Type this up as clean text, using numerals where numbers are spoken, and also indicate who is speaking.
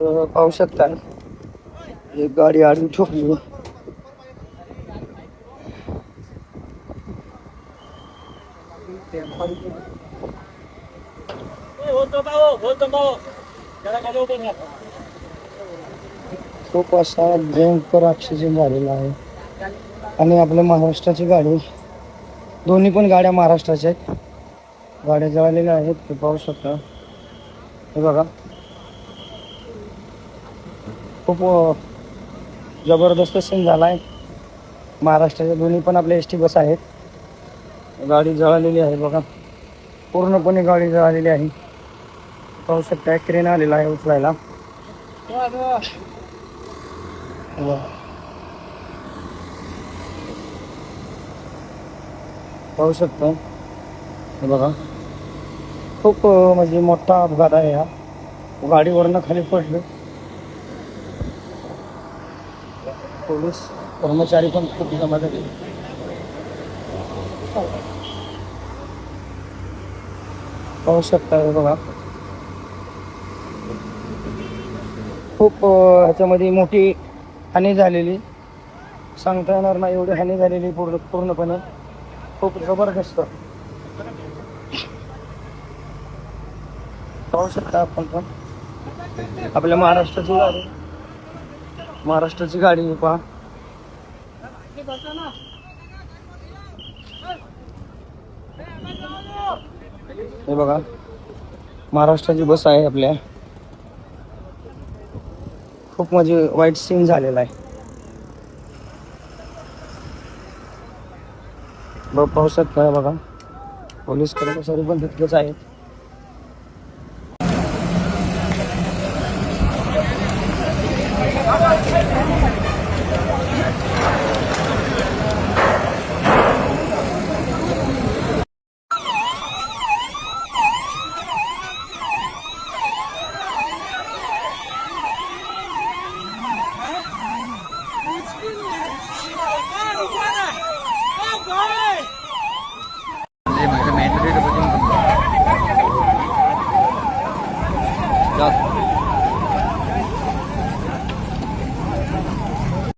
Speaker 1: पाहू शकता एक गाडी आडवी ठोकली. खूप असा भयंकर ॲक्सिडेंट झालेला आहे. आणि आपल्या महाराष्ट्राची गाडी, दोन्ही पण गाड्या महाराष्ट्राच्या आहेत. गाड्या जळालेल्या आहेत ते पाहू शकता. हे बघा, खूप जबरदस्त सीन झाला आहे. महाराष्ट्राच्या दोन्ही पण आपल्या एस टी बस आहेत. गाडी जळालेली आहे बघा, पूर्णपणे गाडी जळालेली आहे. पाहू शकता क्रेन आलेला आहे उचलायला. पाहू शकता हे बघा, खूप म्हणजे मोठा अपघात आहे हा. गाडीवरनं खाली पडले. पोलीस कर्मचारी पण खूप जमा झाले. पाहू शकता हे बघा, खूप ह्याच्यामध्ये मोठी हानी झालेली, सांगता येणार नाही एवढी हानी झालेली पूर्णपणे. खूप जबरदस्त पाहू शकता आपण पण. आपल्या महाराष्ट्राची गाडी पहा. हे बघा, महाराष्ट्राची बस आहे आपल्या. खूप म्हणजे वाईट सीन झालेला आहे. पाहू शकता बघा, पोलीस कर्मचारी पण तितकेच आहेत.